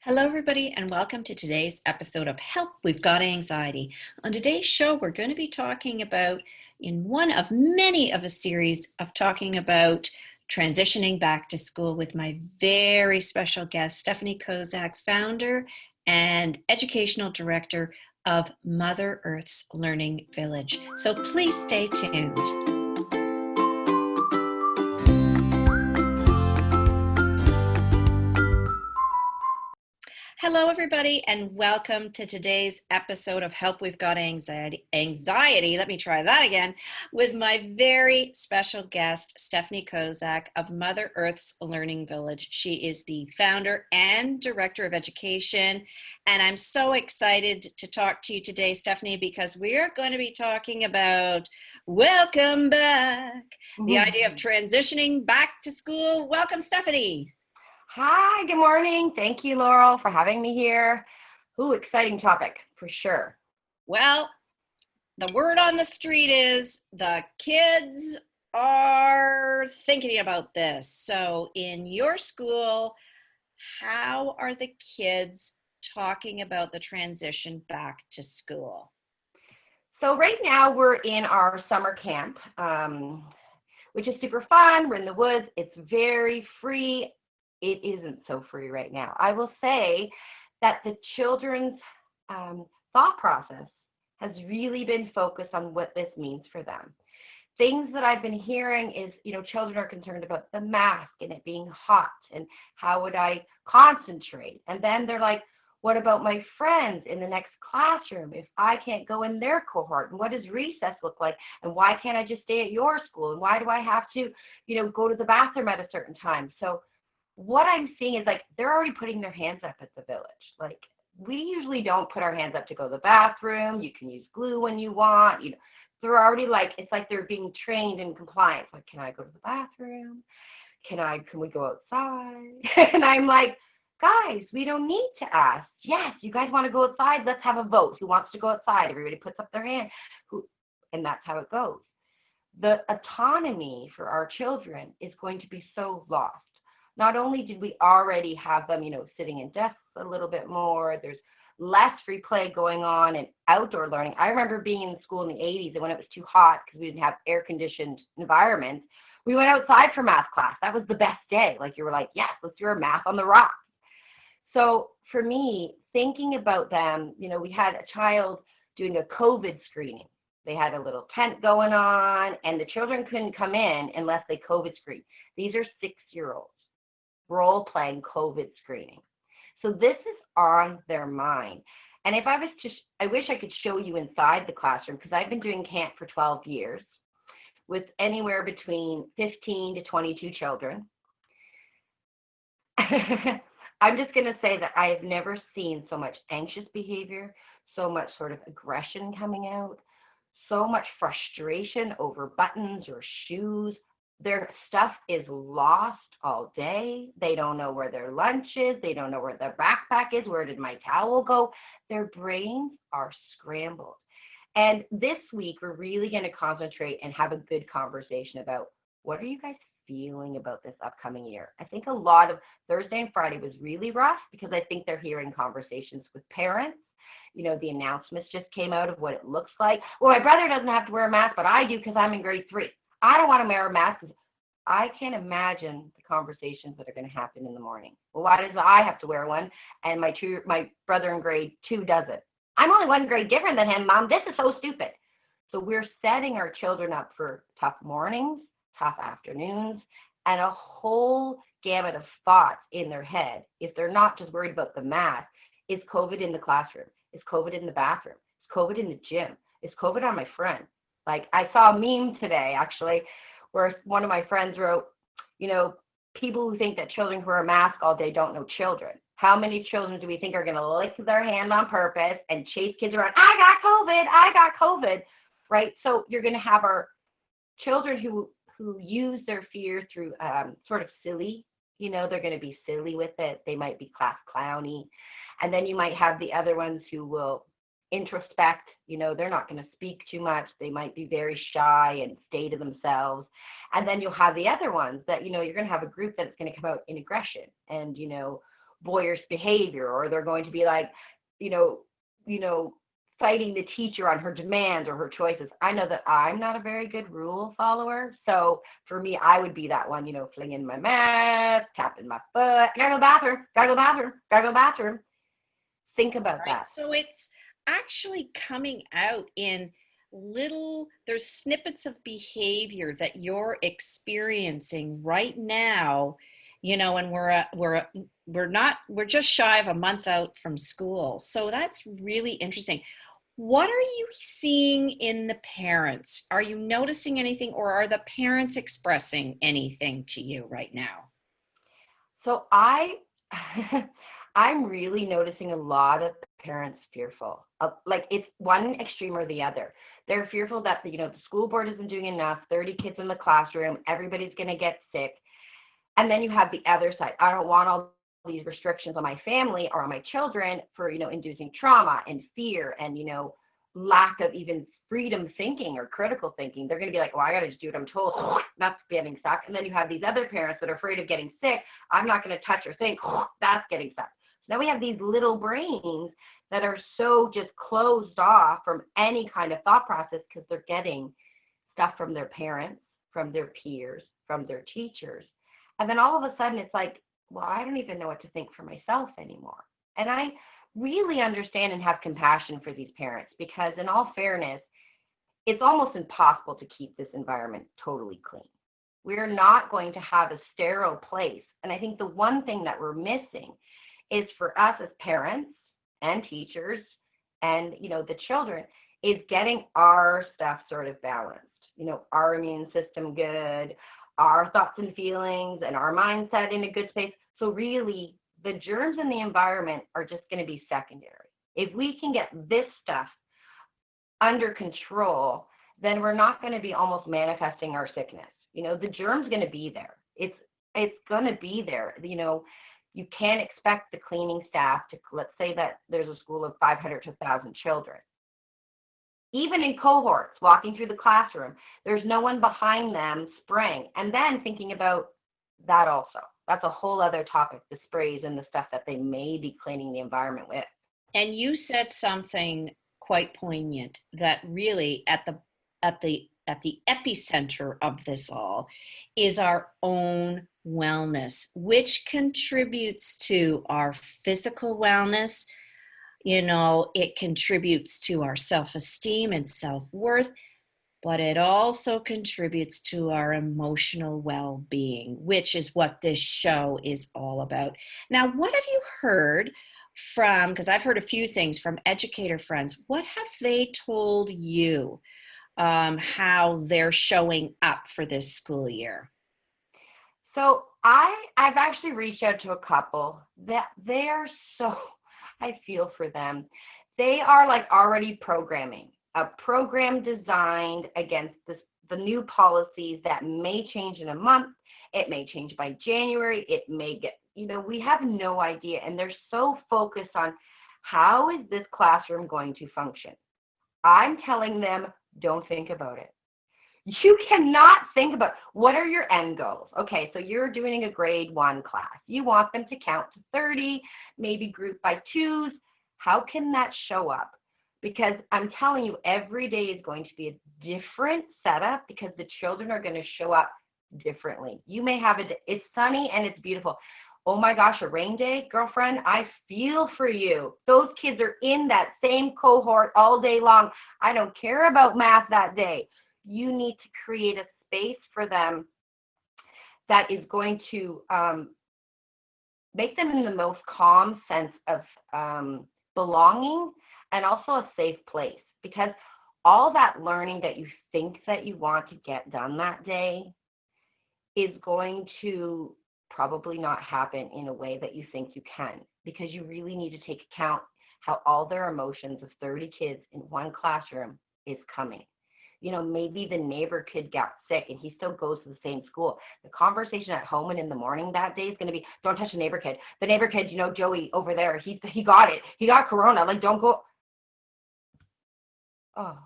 Hello, everybody, and welcome to today's episode of Help, We've Got Anxiety. On today's show, we're going to be talking about, in one of many of a series of talking about transitioning back to school with my very special guest, Stephanie Kozak, founder and educational director of Mother Earth's Learning Village. So please stay tuned. Hello, everybody, and welcome to today's episode of Help We've Got Anxiety. Let me try that again with my very special guest, Stephanie Kozak of Mother Earth's Learning Village. She is the founder and director of education, and I'm so excited to talk to you today, Stephanie, because we are going to be talking about welcome back, the idea of transitioning back to school. Welcome, Stephanie. Hi, good morning. Thank you, Laurel, for having me here. Ooh, exciting topic for sure. Well, the word on the street is the kids are thinking about this. So in your school, how are the kids talking about the transition back to school? So right now we're in our summer camp, which is super fun. We're in the woods. It's very free. It isn't so free right now. I will say that the children's thought process has really been focused on what this means for them. Things that I've been hearing is, children are concerned about the mask and it being hot and how would I concentrate? And then they're like, what about my friends in the next classroom if I can't go in their cohort? And what does recess look like? And why can't I just stay at your school? And why do I have to, go to the bathroom at a certain time? So what I'm seeing is they're already putting their hands up at the village. We usually don't put our hands up to go to the bathroom. You can use glue when you want. They're already it's like they're being trained in compliance. Like, can I go to the bathroom? Can we go outside? And I'm like, guys, we don't need to ask. Yes, you guys want to go outside? Let's have a vote. Who wants to go outside? Everybody puts up their hand. And that's how it goes. The autonomy for our children is going to be so lost. Not only did we already have them, sitting in desks a little bit more, there's less free play going on and outdoor learning. I remember being in school in the 80s, and when it was too hot because we didn't have air-conditioned environments, we went outside for math class. That was the best day. You were like, yes, let's do our math on the rocks. So for me, thinking about them, we had a child doing a COVID screening. They had a little tent going on, and the children couldn't come in unless they COVID screened. These are 6-year-olds. Role-playing COVID screening. So this is on their mind. And if I was to, I wish I could show you inside the classroom, because I've been doing camp for 12 years with anywhere between 15 to 22 children. I'm just going to say that I have never seen so much anxious behavior, so much sort of aggression coming out, so much frustration over buttons or shoes. Their stuff is lost all day. They don't know where their lunch is. They don't know where their backpack is. Where did my towel go? Their brains are scrambled. And this week, we're really going to concentrate and have a good conversation about what are you guys feeling about this upcoming year? I think a lot of Thursday and Friday was really rough because I think they're hearing conversations with parents. The announcements just came out of what it looks like. Well, my brother doesn't have to wear a mask, but I do because I'm in grade 3. I don't want to wear a mask. I can't imagine the conversations that are going to happen in the morning. Well, why does I have to wear one and my brother in grade 2 doesn't? I'm only 1 grade different than him, Mom. This is so stupid. So we're setting our children up for tough mornings, tough afternoons, and a whole gamut of thoughts in their head. If they're not just worried about the math, is COVID in the classroom? Is COVID in the bathroom? Is COVID in the gym? Is COVID on my friend? I saw a meme today, actually, where one of my friends wrote, people who think that children who wear a mask all day don't know children. How many children do we think are going to lick their hand on purpose and chase kids around? I got COVID, right? So you're going to have our children who use their fear through sort of silly, they're going to be silly with it. They might be class clowny. And then you might have the other ones who will introspect, they're not going to speak too much. They might be very shy and stay to themselves. And then you'll have the other ones that, you're going to have a group that's going to come out in aggression and, boyish behavior, or they're going to be like, you know, you know, fighting the teacher on her demands or her choices. I know that I'm not a very good rule follower. So for me, I would be that one, flinging my mask, tapping my foot, gotta go bathroom, gotta go bathroom, gotta go bathroom. Think about Right. that. So it's actually coming out in there's snippets of behavior that you're experiencing right now, and we're just shy of a month out from school. So that's really interesting. What are you seeing in the parents? Are you noticing anything, or are the parents expressing anything to you right now? So I'm really noticing a lot of parents fearful. Like it's one extreme or the other. They're fearful that the school board isn't doing enough. 30 kids in the classroom, everybody's going to get sick. And then you have the other side. I don't want all these restrictions on my family or on my children for inducing trauma and fear and lack of even freedom thinking or critical thinking. They're going to be like, well, I got to just do what I'm told. That's getting stuck. And then you have these other parents that are afraid of getting sick. I'm not going to touch or think. That's getting stuck. So now we have these little brains that are so just closed off from any kind of thought process because they're getting stuff from their parents, from their peers, from their teachers. And then all of a sudden it's like, well, I don't even know what to think for myself anymore. And I really understand and have compassion for these parents because, in all fairness, it's almost impossible to keep this environment totally clean. We're not going to have a sterile place. And I think the one thing that we're missing is for us as parents and teachers and, the children is getting our stuff sort of balanced, our immune system good, our thoughts and feelings and our mindset in a good space. So really, the germs in the environment are just going to be secondary. If we can get this stuff under control, then we're not going to be almost manifesting our sickness. The germ's going to be there. It's going to be there. You can't expect the cleaning staff to, let's say that there's a school of 500 to 1,000 children. Even in cohorts, walking through the classroom, there's no one behind them spraying. And then thinking about that also. That's a whole other topic, the sprays and the stuff that they may be cleaning the environment with. And you said something quite poignant that really at the epicenter of this all is our own wellness, which contributes to our physical wellness. It contributes to our self-esteem and self-worth, but it also contributes to our emotional well-being, which is what this show is all about. Now, what have you heard from, because I've heard a few things from educator friends, what have they told you how they're showing up for this school year? So I've actually reached out to a couple that they are so, I feel for them. They are like already programming a program designed against the new policies that may change in a month. It may change by January. It may get, we have no idea. And they're so focused on how is this classroom going to function? I'm telling them, don't think about it. You cannot think about what are your end goals. Okay, so you're doing a grade 1 class. You want them to count to 30, maybe group by twos. How can that show up? Because I'm telling you, every day is going to be a different setup because the children are going to show up differently. You may have it's sunny and it's beautiful. Oh my gosh, a rain day, girlfriend, I feel for you. Those kids are in that same cohort all day long. I don't care about math that day. You need to create a space for them that is going to make them in the most calm sense of belonging and also a safe place, because all that learning that you think that you want to get done that day is going to probably not happen in a way that you think you can, because you really need to take account how all their emotions of 30 kids in one classroom is coming. Maybe the neighbor kid got sick and he still goes to the same school. The conversation at home and in the morning that day is going to be, don't touch the neighbor kid. The neighbor kid, Joey over there, he got it. He got corona. Like, don't go. Oh,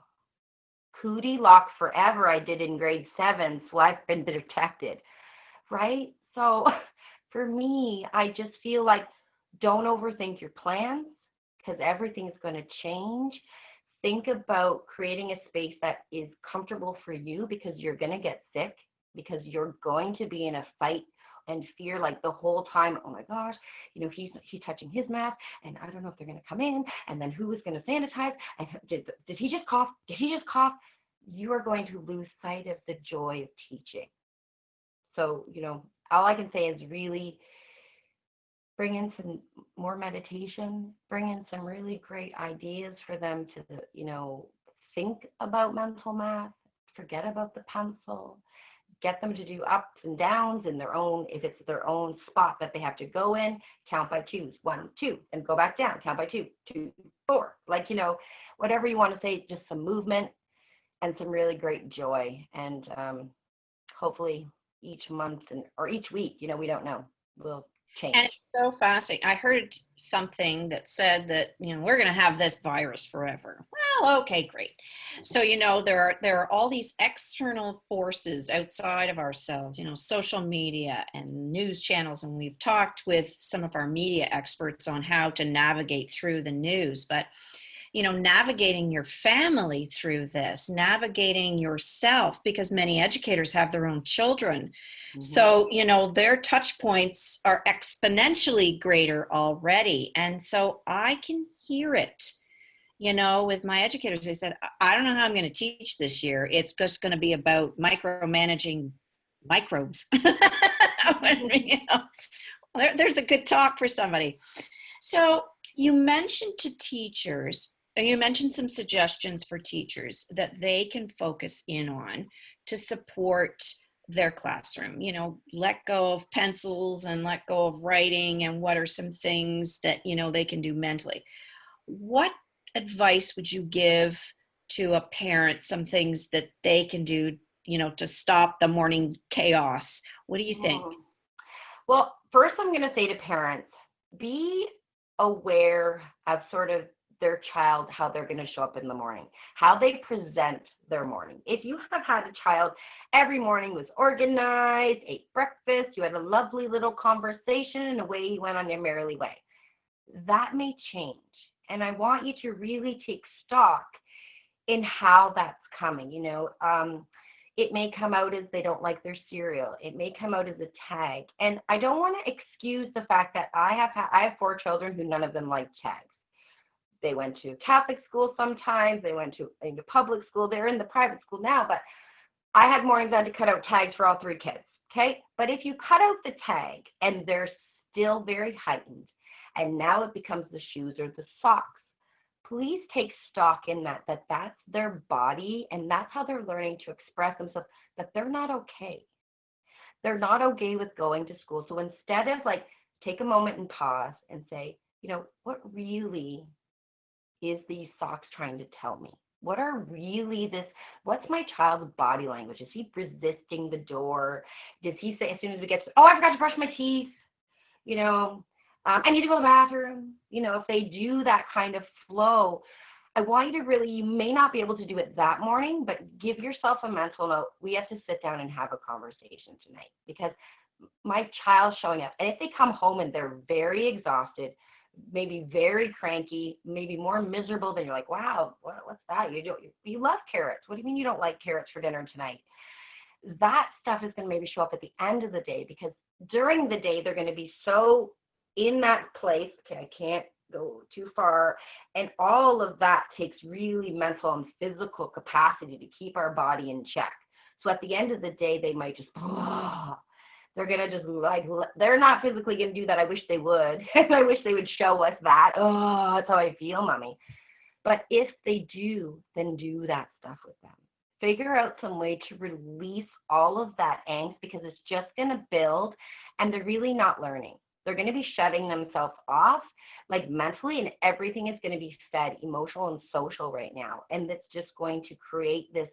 cootie lock forever. I did in grade 7, so I've been detected, right? So for me, I just feel like Don't overthink your plans because everything's going to change. Think about creating a space that is comfortable for you because you're going to get sick, because you're going to be in a fight and fear like the whole time. Oh my gosh, he's touching his mask, and I don't know if they're going to come in, and then who is going to sanitize, and did he just cough? Did he just cough? You are going to lose sight of the joy of teaching. So, all I can say is really bring in some more meditation, bring in some really great ideas for them to, think about mental math, forget about the pencil, get them to do ups and downs in their own, if it's their own spot that they have to go in, count by twos, 1, 2, and go back down, count by 2, 2, 4. Whatever you want to say, just some movement and some really great joy. And hopefully each month or each week, we don't know, will change. And it's so fascinating. I heard something that said that, we're going to have this virus forever. Well, okay, great. So, there are all these external forces outside of ourselves, social media and news channels. And we've talked with some of our media experts on how to navigate through the news, but navigating your family through this, navigating yourself, because many educators have their own children. Mm-hmm. So, their touch points are exponentially greater already. And so I can hear it, with my educators. They said, I don't know how I'm going to teach this year. It's just going to be about micromanaging microbes. There's a good talk for somebody. So you mentioned to teachers, and you mentioned some suggestions for teachers that they can focus in on to support their classroom. Let go of pencils and let go of writing, and what are some things that, they can do mentally. What advice would you give to a parent, some things that they can do, to stop the morning chaos? What do you think? Well, first I'm going to say to parents, be aware of sort of their child, how they're going to show up in the morning, how they present their morning. If you have had a child every morning was organized, ate breakfast, you had a lovely little conversation, and away you went on your merry way, that may change. And I want you to really take stock in how that's coming. It may come out as they don't like their cereal. It may come out as a tag. And I don't want to excuse the fact that I have 4 children who none of them like tags. They went to Catholic school sometimes. They went to public school. They're in the private school now. But I had mornings I had to cut out tags for all 3 kids. Okay? But if you cut out the tag and they're still very heightened, and now it becomes the shoes or the socks, please take stock in that's their body, and that's how they're learning to express themselves, that they're not okay. They're not okay with going to school. So instead of take a moment and pause and say, what really is these socks trying to tell me? What's my child's body language? Is he resisting the door? Does he say as soon as he gets, oh, I forgot to brush my teeth, I need to go to the bathroom. If they do that kind of flow, I want you to you may not be able to do it that morning, but give yourself a mental note. We have to sit down and have a conversation tonight, because my child's showing up. And if they come home and they're very exhausted, maybe very cranky, maybe more miserable, than you're like, wow, what's that? You love carrots. What do you mean you don't like carrots for dinner tonight? That stuff is going to maybe show up at the end of the day, because during the day, they're going to be so in that place, okay, I can't go too far. And all of that takes really mental and physical capacity to keep our body in check. So at the end of the day, they might just, they're going to just they're not physically going to do that. I wish they would. And I wish they would show us that. Oh, that's how I feel, mommy. But if they do, then do that stuff with them. Figure out some way to release all of that angst, because it's just going to build, and they're really not learning. They're going to be shutting themselves off, mentally, and everything is going to be fed emotional and social right now. And it's just going to create this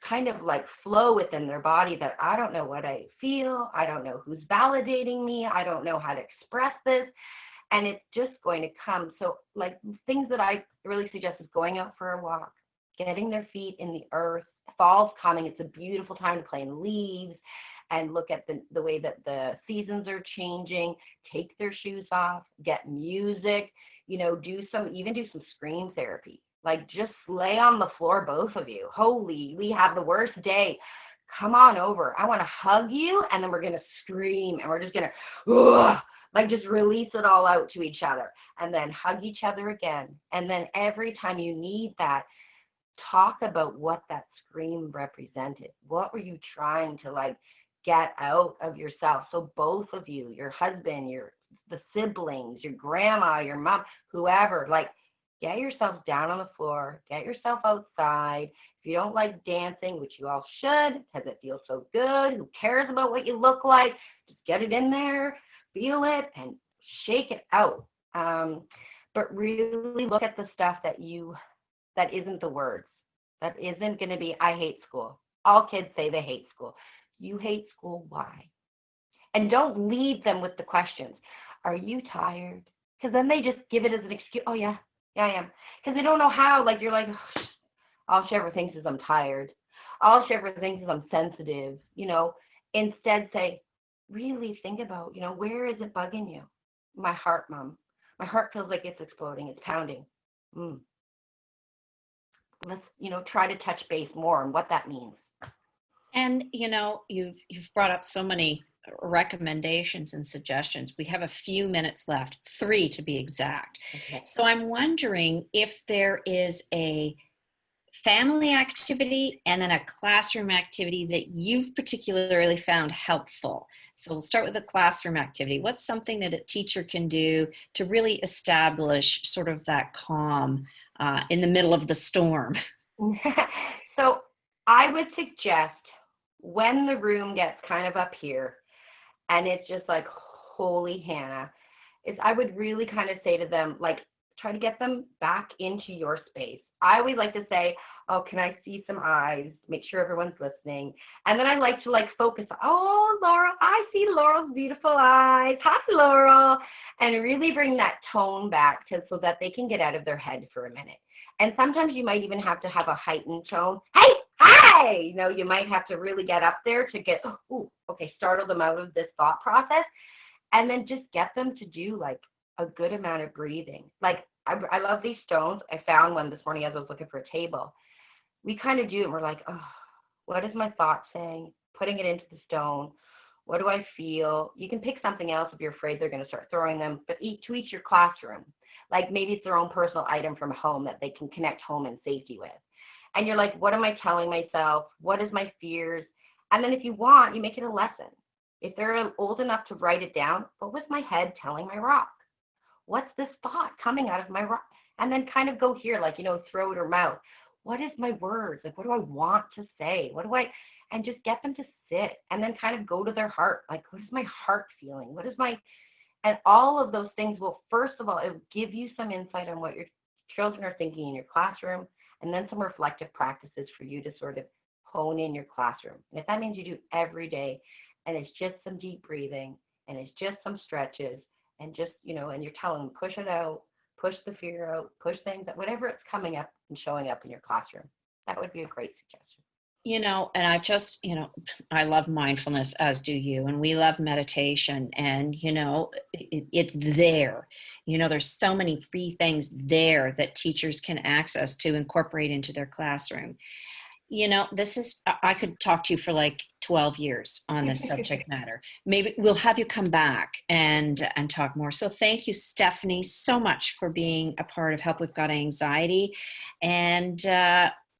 kind of flow within their body that I don't know what I feel. I don't know who's validating me. I don't know how to express this. And it's just going to come. So things that I really suggest is going out for a walk, getting their feet in the earth. Fall's coming. It's a beautiful time to play in leaves. and look at the way that the seasons are changing, take their shoes off, get music, do some scream therapy. Like just lay on the floor, both of you. Holy, we have the worst day. Come on over. I want to hug you, and then we're going to scream, and we're just going to, like just release it all out to each other, and then hug each other again. And then every time you need that, talk about what that scream represented. What were you trying to like get out of yourself? So both of you, your husband, the siblings, your grandma, your mom, whoever, like get yourselves down on the floor, get yourself outside. If you don't like dancing, which you all should, because it feels so good, who cares about what you look like? Just get it in there, feel it, and shake it out. But really look at the stuff that isn't the words. That isn't going to be, I hate school. All kids say they hate school. You hate school, why? And don't leave them with the questions. Are you tired? Because then they just give it as an excuse. Oh, yeah, I am. Because they don't know how. Like, you're like, oh, all she ever thinks is I'm tired. All she ever thinks is I'm sensitive. Instead say, really think about, where is it bugging you? My heart, Mom. My heart feels like it's exploding. It's pounding. Let's, try to touch base more on what that means. And, you've brought up so many recommendations and suggestions. We have a few minutes left, 3 to be exact. Okay. So I'm wondering if there is a family activity and then a classroom activity that you've particularly found helpful. So we'll start with the classroom activity. What's something that a teacher can do to really establish sort of that calm in the middle of the storm? So I would suggest when the room gets kind of up here and it's just like, holy Hannah, is I would really kind of say to them, like, try to get them back into your space. I always like to say, oh, can I see some eyes? Make sure everyone's listening. And then I like to focus on, oh, Laurel, I see Laurel's beautiful eyes. Hi, Laurel. And really bring that tone back so that they can get out of their head for a minute. And sometimes you might even have to have a heightened tone. Hey, hi! You might have to really get up there to get, startle them out of this thought process. And then just get them to do like a good amount of breathing. Like, I love these stones. I found one this morning as I was looking for a table. We kind of do it. We're like, oh, what is my thought saying? Putting it into the stone. What do I feel? You can pick something else if you're afraid they're going to start throwing them, but to each your classroom. Like maybe it's their own personal item from home that they can connect home in safety with. And you're like, what am I telling myself? What is my fears? And then if you want, you make it a lesson. If they're old enough to write it down, what was my head telling my rock? What's this thought coming out of my rock? And then kind of go here, like, throat or mouth. What is my words? Like, what do I want to say? And just get them to sit and then kind of go to their heart. Like, what is my heart feeling? And all of those things will, first of all, it will give you some insight on what your children are thinking in your classroom, and then some reflective practices for you to sort of hone in your classroom. And if that means you do every day, and it's just some deep breathing, and it's just some stretches, and just, and you're telling them, push it out, push the fear out, push things, whatever it's coming up and showing up in your classroom. That would be a great suggestion. And I just, I love mindfulness, as do you, and we love meditation, and, it's there. There's so many free things there that teachers can access to incorporate into their classroom. I could talk to you for like 12 years on this subject matter. Maybe we'll have you come back and talk more. So thank you, Stephanie, so much for being a part of Help We've Got Anxiety. And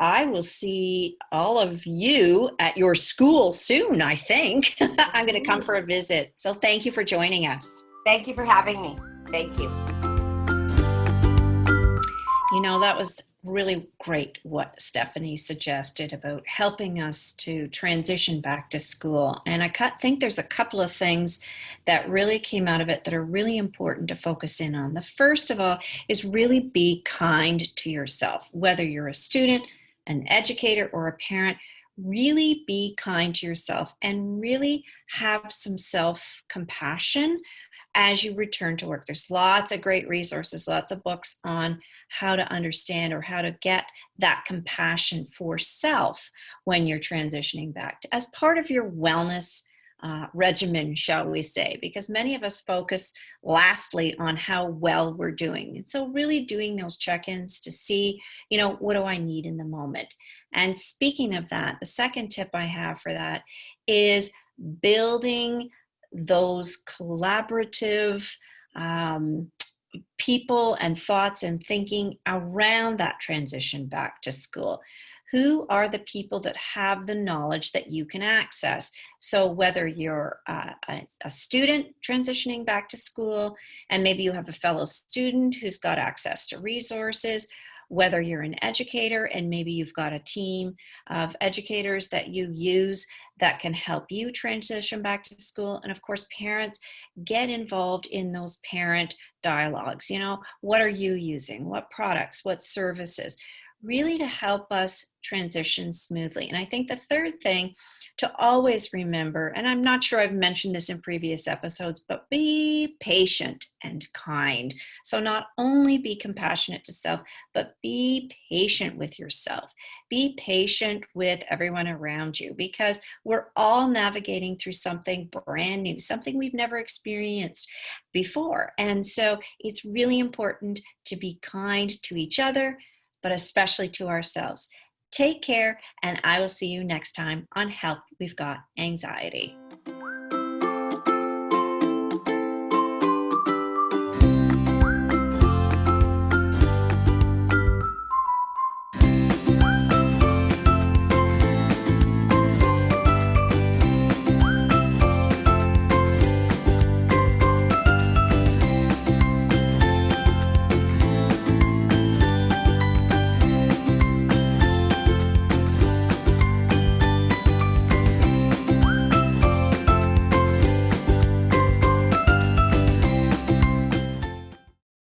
I will see all of you at your school soon, I think. I'm going to come for a visit. So thank you for joining us. Thank you for having me. Thank you. That was really great what Stephanie suggested about helping us to transition back to school. And I think there's a couple of things that really came out of it that are really important to focus in on. The first of all is really be kind to yourself, whether you're a student, an educator, or a parent. Really be kind to yourself and really have some self-compassion as you return to work. There's lots of great resources, lots of books on how to understand or how to get that compassion for self when you're transitioning back as part of your wellness regimen, shall we say, because many of us focus lastly on how well we're doing. And so really doing those check-ins to see, what do I need in the moment? And speaking of that, the second tip I have for that is building those collaborative people and thoughts and thinking around that transition back to school. Who are the people that have the knowledge that you can access? So whether you're a student transitioning back to school, and maybe you have a fellow student who's got access to resources, whether you're an educator and maybe you've got a team of educators that you use that can help you transition back to school. And of course, parents, get involved in those parent dialogues. What are you using? What products? What services? Really to help us transition smoothly. And I think the third thing to always remember, and I'm not sure I've mentioned this in previous episodes, but be patient and kind. So not only be compassionate to self, but be patient with yourself. Be patient with everyone around you, because we're all navigating through something brand new, something we've never experienced before. And so it's really important to be kind to each other, but especially to ourselves. Take care, and I will see you next time on Help We've Got Anxiety.